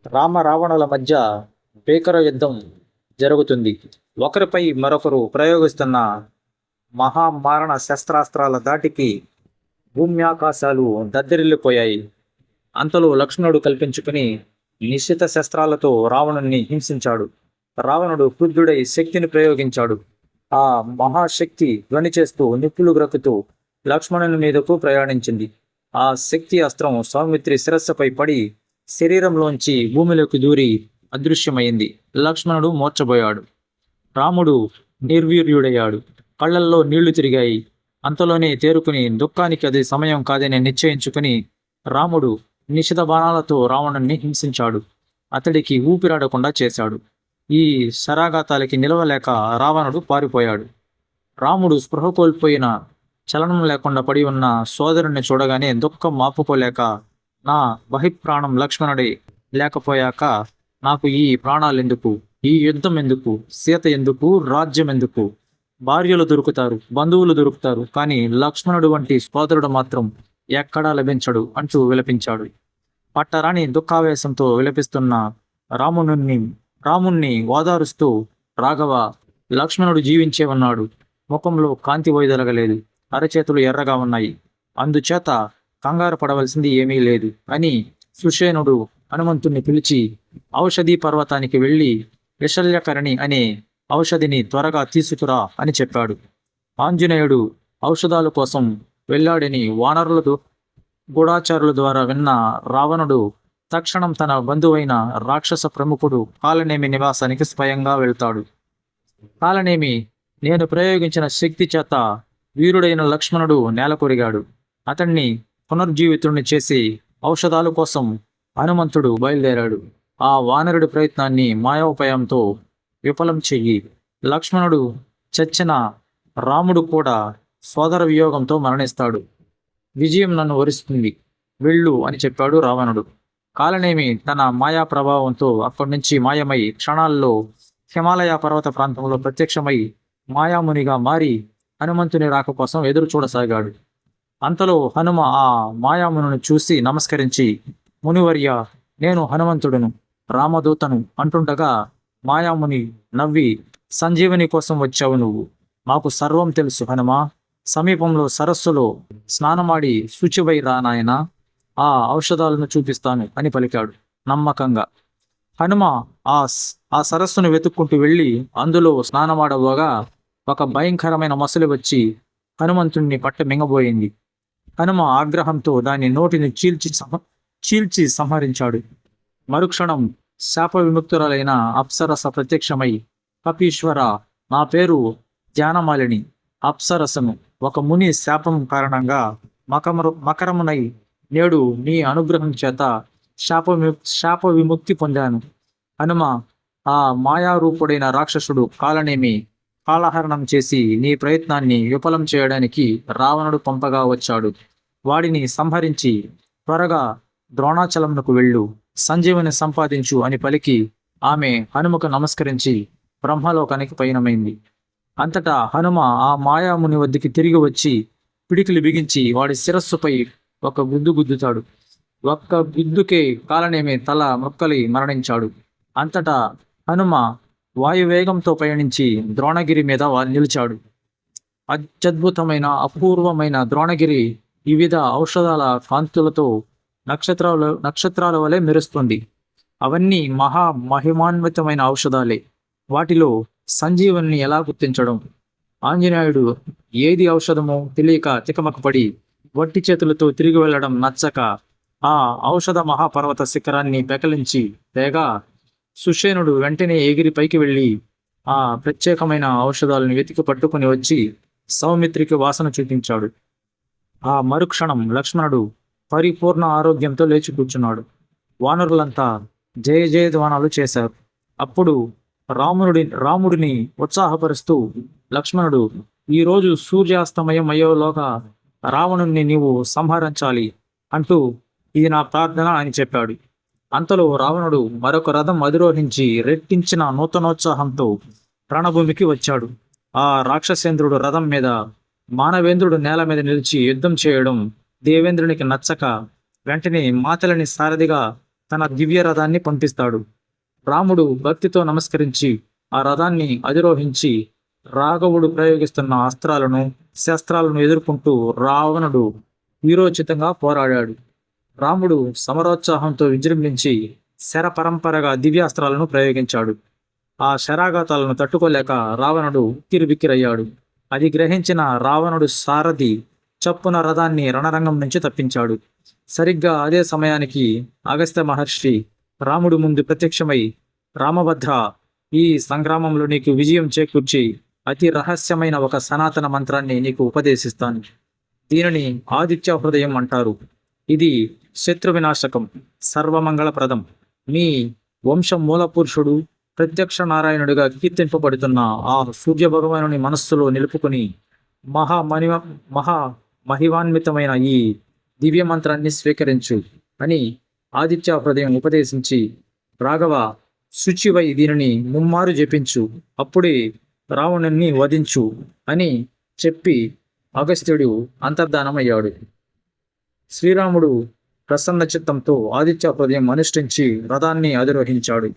రామ రావణుల మధ్య భీకర యుద్ధం జరుగుతుంది. ఒకరిపై మరొకరు ప్రయోగిస్తున్న మహామారణ శస్త్రాస్త్రాల దాటికి భూమ్యాకాశాలు దద్దరిల్లిపోయాయి. అంతలో లక్ష్మణుడు కల్పించుకుని నిశ్చిత శస్త్రాలతో రావణుణ్ణి హింసించాడు. రావణుడు క్రుద్ధుడై శక్తిని ప్రయోగించాడు. ఆ మహాశక్తి ధ్వని చేస్తూ నిప్పులు గ్రక్కుతూ లక్ష్మణుని మీదకు ప్రయాణించింది. ఆ శక్తి అస్త్రం సౌమిత్రి శిరస్సుపై పడి శరీరంలోంచి భూమిలోకి దూరి అదృశ్యమైంది. లక్ష్మణుడు మూర్ఛబోయాడు. రాముడు నిర్వీర్యుడయ్యాడు. కళ్ళల్లో నీళ్లు తిరిగాయి. అంతలోనే తేరుకుని దుఃఖానికి అది సమయం కాదని నిశ్చయించుకుని రాముడు నిశిత బాణాలతో రావణుణ్ణి హింసించాడు. అతడికి ఊపిరాడకుండా చేశాడు. ఈ శరాఘాతాలకి నిలవలేక రావణుడు పారిపోయాడు. రాముడు స్పృహ కోల్పోయిన చలనం లేకుండా పడి ఉన్న సోదరుణ్ణి చూడగానే దుఃఖం ఆపుకోలేక, నా బహిప్రాణం లక్ష్మణుడే లేకపోయాక నాకు ఈ ప్రాణాలెందుకు, ఈ యుద్ధం ఎందుకు, సీత ఎందుకు, రాజ్యం ఎందుకు, భార్యలు దొరుకుతారు, బంధువులు దొరుకుతారు, కానీ లక్ష్మణుడు వంటి సోదరుడు మాత్రం ఎక్కడా లభించడు అంటూ విలపించాడు. పట్టరాని దుఃఖావేశంతో విలపిస్తున్న రాముణ్ణి ఓదారుస్తూ, రాఘవ, లక్ష్మణుడు జీవించే ఉన్నాడు. ముఖంలో కాంతి వైదొలగలేదు. అరచేతులు ఎర్రగా ఉన్నాయి. అందుచేత కంగారు పడవలసింది ఏమీ లేదు అని సుషేనుడు హనుమంతుణ్ణి పిలిచి ఔషధి పర్వతానికి వెళ్ళి విశల్యకరణి అనే ఔషధిని త్వరగా తీసుకురా అని చెప్పాడు. ఆంజనేయుడు ఔషధాల కోసం వెళ్ళాడని వానరుల గూఢాచారుల ద్వారా విన్న రావణుడు తక్షణం తన బంధువైన రాక్షస ప్రముఖుడు కాలనేమి నివాసానికి స్వయంగా వెళ్తాడు. కాలనేమి నేను ప్రయోగించిన శక్తి చేత వీరుడైన లక్ష్మణుడు నేలకొరిగాడు. అతన్ని పునర్జీవితుణ్ణి చేసి ఔషధాల కోసం హనుమంతుడు బయలుదేరాడు. ఆ వానరుడి ప్రయత్నాన్ని మాయోపాయంతో విఫలం చెయ్యి. లక్ష్మణుడు చచ్చిన రాముడు కూడా సోదర వియోగంతో మరణిస్తాడు. విజయం నన్ను వరిస్తుంది, వెళ్ళు అని చెప్పాడు రావణుడు. కాలనేమి తన మాయా ప్రభావంతో అక్కడి నుంచి మాయమై క్షణాల్లో హిమాలయ పర్వత ప్రాంతంలో ప్రత్యక్షమై మాయామునిగా మారి హనుమంతుని రాక కోసం ఎదురు చూడసాగాడు. అంతలో హనుమ ఆ మాయామును చూసి నమస్కరించి, మునివర్య, నేను హనుమంతుడును, రామదూతను అంటుండగా మాయాముని నవ్వి, సంజీవని కోసం వచ్చావు నువ్వు. మాకు సర్వం తెలుసు హనుమ. సమీపంలో సరస్సులో స్నానమాడి శుచివై రా నాయనా, ఆ ఔషధాలను చూపిస్తాను అని పలికాడు నమ్మకంగా. హనుమ ఆ సరస్సును వెతుక్కుంటూ వెళ్ళి అందులో స్నానమాడబోగా ఒక భయంకరమైన మొసలి వచ్చి హనుమంతుణ్ణి పట్ట మింగబోయింది. హనుమ ఆగ్రహంతో దాని నోటిని చీల్చి సంహరించాడు. మరుక్షణం శాప విముక్తురాలైన అప్సరస ప్రత్యక్షమై, కపీశ్వర, నా పేరు ధ్యానమాలిని, అప్సరసను. ఒక ముని శాపం కారణంగా మకరమునై నేడు నీ అనుగ్రహం చేత శాప విముక్తి పొందాను. హనుమ, ఆ మాయారూపుడైన రాక్షసుడు కాలనేమి కాలహరణం చేసి నీ ప్రయత్నాన్ని విఫలం చేయడానికి రావణుడు పంపగా వచ్చాడు. వాడిని సంహరించి త్వరగా ద్రోణాచలంకు వెళ్ళు, సంజీవని సంపాదించు అని పలికి ఆమె హనుమకు నమస్కరించి బ్రహ్మలోకానికి పయనమైంది. అంతటా హనుమ ఆ మాయాముని వద్దకి తిరిగి వచ్చి పిడికిలు బిగించి వాడి శిరస్సుపై ఒక గుద్దు గుద్దుతాడు. ఒక్క గుద్దుకే కాలనేమి తల మొక్కలి మరణించాడు. అంతటా హనుమ వాయువేగంతో పయనించి ద్రోణగిరి మీద నిలిచాడు. అత్యద్భుతమైన అపూర్వమైన ద్రోణగిరి వివిధ ఔషధాల కాంతులతో నక్షత్రాల వలె మెరుస్తుంది. అవన్నీ మహిమాన్వితమైన ఔషధాలే. వాటిలో సంజీవన్ని ఎలా గుర్తించడం? ఆంజనేయుడు ఏది ఔషధమో తెలియక తికమకపడి వట్టి చేతులతో తిరిగి వెళ్ళడం నచ్చక ఆ ఔషధ మహాపర్వత శిఖరాన్ని పెకలించి తేగా సుషేనుడు వెంటనే ఎగిరి పైకి వెళ్ళి ఆ ప్రత్యేకమైన ఔషధాలను వెతికి పట్టుకుని వచ్చి సౌమిత్రికి వాసన చూపించాడు. ఆ మరుక్షణం లక్ష్మణుడు పరిపూర్ణ ఆరోగ్యంతో లేచి కూర్చున్నాడు. వానరులంతా జయ జయధ్వానాలు చేశారు. అప్పుడు రాముడిని ఉత్సాహపరుస్తూ లక్ష్మణుడు, ఈరోజు సూర్యాస్తమయం అయ్యేలోగా రావణుణ్ణి నీవు సంహరించాలి అంటూ ఇది నా ప్రార్థన అని చెప్పాడు. అంతలో రావణుడు మరొక రథం అధిరోహించి రెట్టించిన నూతనోత్సాహంతో రణభూమికి వచ్చాడు. ఆ రాక్షసేంద్రుడు రథం మీద, మానవేంద్రుడు నేల మీద నిలిచి యుద్ధం చేయడం దేవేంద్రునికి నచ్చక వెంటనే మాతలని సారథిగా తన దివ్య రథాన్ని పంపిస్తాడు. రాముడు భక్తితో నమస్కరించి ఆ రథాన్ని అధిరోహించి రాఘవుడు ప్రయోగిస్తున్న అస్త్రాలను శస్త్రాలను ఎదుర్కొంటూ రావణుడు వీరోచితంగా పోరాడాడు. రాముడు సమరోత్సాహంతో విజృంభించి శర పరంపరగా దివ్యాస్త్రాలను ప్రయోగించాడు. ఆ శరాఘాతాలను తట్టుకోలేక రావణుడు ఉక్కిరిబిక్కిరయ్యాడు. అది గ్రహించిన రావణుడు సారథి చప్పున రథాన్ని రణరంగం నుంచి తప్పించాడు. సరిగ్గా అదే సమయానికి అగస్త్య మహర్షి రాముడు ముందు ప్రత్యక్షమై, రామభద్ర, ఈ సంగ్రామంలో నీకు విజయం చేకూర్చి అతి రహస్యమైన ఒక సనాతన మంత్రాన్ని నీకు ఉపదేశిస్తాను. దీనిని ఆదిత్య హృదయం అంటారు. ఇది శత్రు వినాశకం, సర్వమంగళప్రదం. మీ వంశం మూలపురుషుడు ప్రత్యక్ష నారాయణుడిగా కీర్తింపబడుతున్న ఆ సూర్య భగవానుని మనస్సులో నిలుపుకొని మహా మహిమాన్వితమైన ఈ దివ్య మంత్రాన్ని స్వీకరించు అని ఆదిత్య హృదయం ఉపదేశించి, రాఘవ, శుచివై దీనిని ముమ్మారు జపించు, అప్పుడే రావణుణ్ణి వధించు అని చెప్పి అగస్త్యుడు అంతర్ధానమయ్యాడు. శ్రీరాముడు ప్రసన్న చిత్తంతో ఆదిత్య హృదయం అనుష్ఠించి రథాన్ని అధిరోహించాడు.